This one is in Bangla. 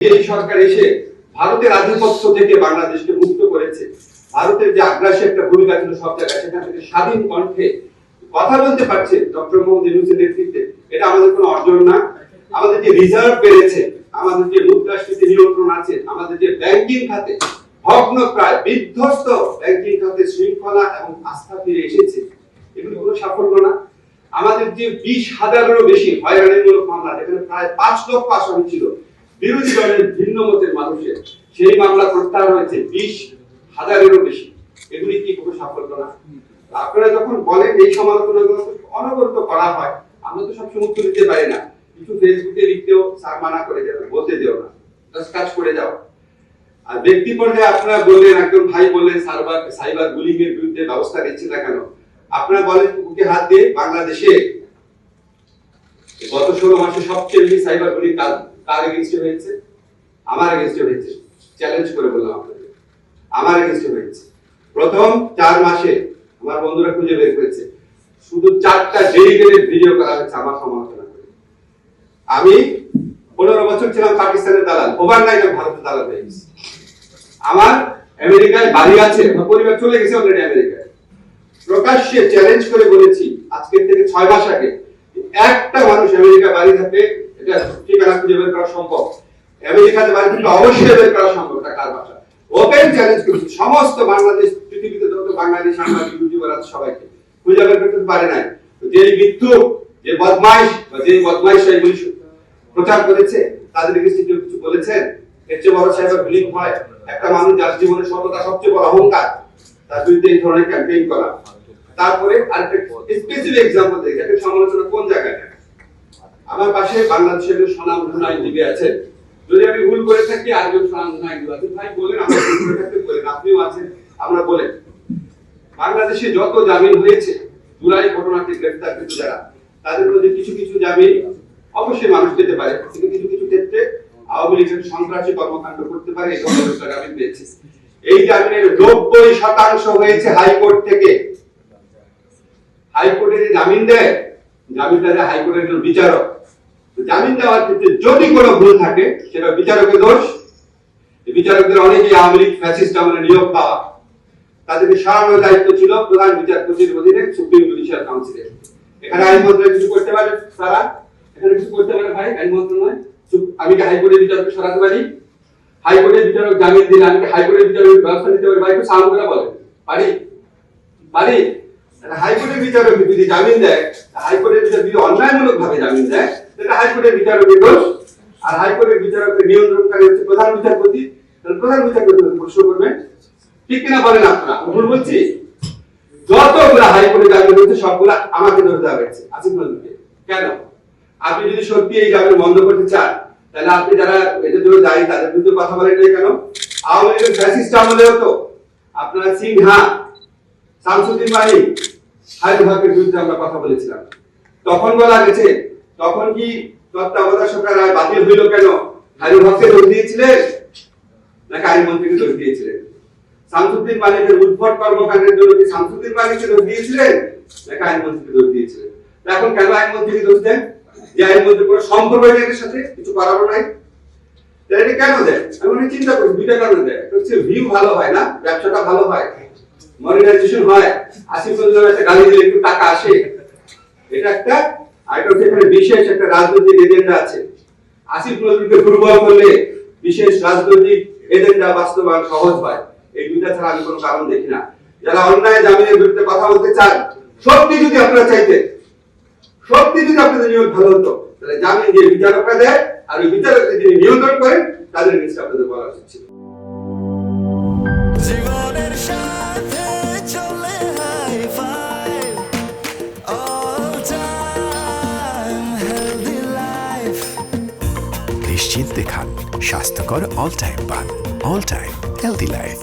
এই সরকার এসে ভারতের আধিপত্য থেকে বাংলাদেশকে মুক্ত করেছে। ভারতের যে আগ্রাসী একটা ভূমিকা ছিল সব জায়গায়, সেখান থেকে স্বাধীন কণ্ঠে কথা বলতে পারছে ডক্টর মোহাম্মদ ইউনূসের নেতৃত্বে। এটা আমাদের কোনো অর্জন না। আমাদের যে রিজার্ভ বেড়েছে, আমাদের যে মুদ্রাস্ফীতি নিয়ন্ত্রণ আছে, আমাদের যে ব্যাংকিং খাতে ভগ্ন প্রায় বিধ্বস্ত ব্যাংকিং খাতে শৃঙ্খলা এবং আস্থা ফিরে এসেছে, এগুলো কোনো সাফল্য না। আমাদের যে 20,000-এরও বেশি হয়রানিমূলক মামলা, যেখানে প্রায় 5 লক্ষ আসামি ছিল বিরোধী দলের ভিন্ন মতের মানুষের, সেই মামলা প্রত্যাহার হয়েছে 20,000-এরও বেশি। এগুলি কি কোনো সাফল্য না? আপনারা যখন বলেন এই সমালোচনাগুলো অনবরত করা হয়, আমরা তো সবসময় উত্তর দিতে পারি না। কিছু ফেসবুকে লিখতেও স্যার মানা করে দেন, বলতে দিও না, জাস্ট কাজ করে যাও। আর ব্যক্তি পর্যায়ে আপনারা বললেন, একজন ভাই বললেন সাইবার বুলিং এর বিরুদ্ধে ব্যবস্থা নিচ্ছে না কেন? আপনারা বলেন বুকে হাত দিয়ে, বাংলাদেশে গত 16 মাসে সবচেয়ে বেশি সাইবার বুলিং কার এগেইনস্টে হয়েছে? আমার এগেইনস্টে হয়েছে। চ্যালেঞ্জ করে বললাম আপনাদের, আমার এগেইনস্টে হয়েছে। প্রথম 4 মাসে আমার বন্ধুরা খুঁজে বের করেছে, শুধু 4টা ডেলিগেটেড ভিডিও করা হয়েছে আমার সমালোচনা করে। আমি 15 বছর ছিলাম পাকিস্তানের দালাল, ওভারনাইট ভারতের দালাল হয়ে গেছি। আমার আমেরিকায় বাড়ি আছে, আমার পরিবার চলে গেছে অলরেডি আমেরিকায়। প্রকাশ্যে চ্যালেঞ্জ করে বলেছি আজকে থেকে 6 মাস আগে, একটা মানুষ আমেরিকা বাড়ি থাকলে এটা ঠিকানা খুঁজে বের করা সম্ভব। আমেরিকাতে বাড়ি থাকলে অবশ্যই বের করা সম্ভব, এটা কার ভাষা। ওপেন চ্যালেঞ্জ করেছি সমস্ত বাংলাদেশ, পৃথিবীতে যত বাঙালি সাংবাদিক ইউটিউবার আছে সবাইকে, খুঁজে বের করতে পারে নাই। যে মিথ্যুক, যে বদমাইশ বা যে বদমাইশরা এগুলি প্রচার করেছে, তাদের কিছু কিছু বলেছেন? এর চেয়ে বড় সাইবার বুলিং হয়? একটা মানুষ যার জীবনের সততা সবচেয়ে বড় অহংকার, তার বিরুদ্ধে এই ধরনের ক্যাম্পেইন করা। তারপরে আরেকটা স্পেসিফিক এক্সাম্পল দেখি, একটা সমালোচনা কোন জায়গায়। আমার পাশে বাংলাদেশের স্বনামধন্য আইনজীবী আছেন, যদি আমি ভুল করে থাকি আরেকজন স্বনামধন্য আইনজীবী আছেন, ভাই বলেন, আমরা ভুল করে থাকতে বলেন, আপনিও আছেন, আমরা বলেন। বাংলাদেশে যত জামিন হয়েছে, জুলাই ঘটনাকে গ্রেফতারকৃত যারা, তাদের মধ্যে কিছু কিছু জামিন অবশ্যই মানুষ পেতে পারে, কিন্তু কিছু কিছু ক্ষেত্রে আওয়ামী লীগের সন্ত্রাসী কর্মকাণ্ড করতে পারে, এই ধরনের জামিন পেয়েছে। এই জামিনের 90% হয়েছে হাইকোর্ট থেকে। হাইকোর্টে যে জামিন দেয়, জামিনটা দেয় হাইকোর্টের একজন বিচারক। জামিন দেওয়ার ক্ষেত্রে যদি কোনো ভুল থাকে, সেটা বিচারকের দোষ। বিচারকদের অনেকেই আওয়ামী লীগ ফ্যাসিস্ট আমলে নিয়োগ পাওয়া, তাদেরকে সরানোর দায়িত্ব ছিল প্রধান বিচারপতির অধীনে সুপ্রিম জুডিশিয়াল কাউন্সিলের। এখানে আইন মন্ত্রণালয় কিছু করতে পারে? তারা এখানে কিছু করতে পারে? ভাই, আইন মন্ত্রণালয় আমি কি হাইকোর্টের বিচারককে সরাতে পারি? হাইকোর্টের বিচারক জামিন দিলে আমি কি হাইকোর্টের বিচারকের ব্যবস্থা নিতে পারি? ভাই, একটু সাউন্ড করে বলেন, পারি? পারি? হাইকোর্টের বিচারক যদি জামিন দেয়, হাইকোর্টের বিচারক যদি অন্যায়মূলক ভাবে জামিন দেয়, সেটা হাইকোর্টের বিচারকের দোষ। আর হাইকোর্টের বিচারককে নিয়ন্ত্রণকারী হচ্ছে প্রধান বিচারপতি, তাহলে প্রধান বিচারপতি প্রশ্ন করবেন। ঠিক কিনা বলেন আপনারা? ভুল বলছি? যতগুলা হাইকোর্টে জামিন হচ্ছে সবগুলা আমাকে ধরে দেওয়া হয়েছে, আসিফ নজরুলকে। কেন? আপনি যদি সত্যি এই জামিন বন্ধ করতে চান, তাহলে আপনি যারা এটার জন্য দায়ী তাদের বিরুদ্ধে কথা বলেন কেন? আওয়ামী লীগের ফ্যাসিস্ট আমলেও তো আপনারা সিনহা, শামসুদ্দিন মালিক, হায়দর হকের বিরুদ্ধে আমরা কথা বলেছিলাম। তখন বলা গেছে, তখন কি তত্ত্বাবধায়ক সরকার রায় বাতিল হইল কেন? হায়দর হককে দোষ দিয়েছিলেন নাকি আইনমন্ত্রীকে দোষ দিয়েছিলেন? শামসুদ্দিন মালিকের উদ্ভট কর্মকাণ্ডের জন্য কি শামসুদ্দিন মালিককে দোষ দিয়েছিলেন নাকি আইনমন্ত্রীকে দোষ দিয়েছিলেন? এখন কেন আইনমন্ত্রীকে দোষ দেন? যে আইনমন্ত্রীর কোনো সম্পর্ক নেই এর সাথে, কিছু করারও নাই। এটা কেন দেন? আমি চিন্তা করি, দুইটা কারণে দেয়। হচ্ছে ভিউ ভালো হয় না, ব্যবসাটা ভালো হয়, মনিটাইজেশন হয়, আসিফ নজরুলের একটা গালি দিলে একটু টাকা আসে, এটা একটা। আর এটা হচ্ছে এখানে বিশেষ একটা রাজনৈতিক এজেন্ডা আছে। আসিফ নজরুলকে দুর্বল করলে বিশেষ রাজনৈতিক এজেন্ডা বাস্তবায়ন সহজ হয়। এই দুইটা ছাড়া আমি কোনো কারণ দেখি না। যারা অন্যায় জামিনের বিরুদ্ধে কথা বলতে চান, সত্যি যদি আপনারা চাইতেন, সত্যি যদি আপনাদের নিয়োগ ভালো হতো, তাহলে জামিন দিয়ে বিচারকরা দেয়, আর ওই বিচারকদের যিনি নিয়ন্ত্রণ করেন তাদের নিশ্চয় আপনাদের বলা উচিত ছিল। জীবনের সাথে চলে high five, all time healthy life. নিশ্চিন্তে খান, স্বাস্থ্যকর অল টাইম পান। All time healthy life.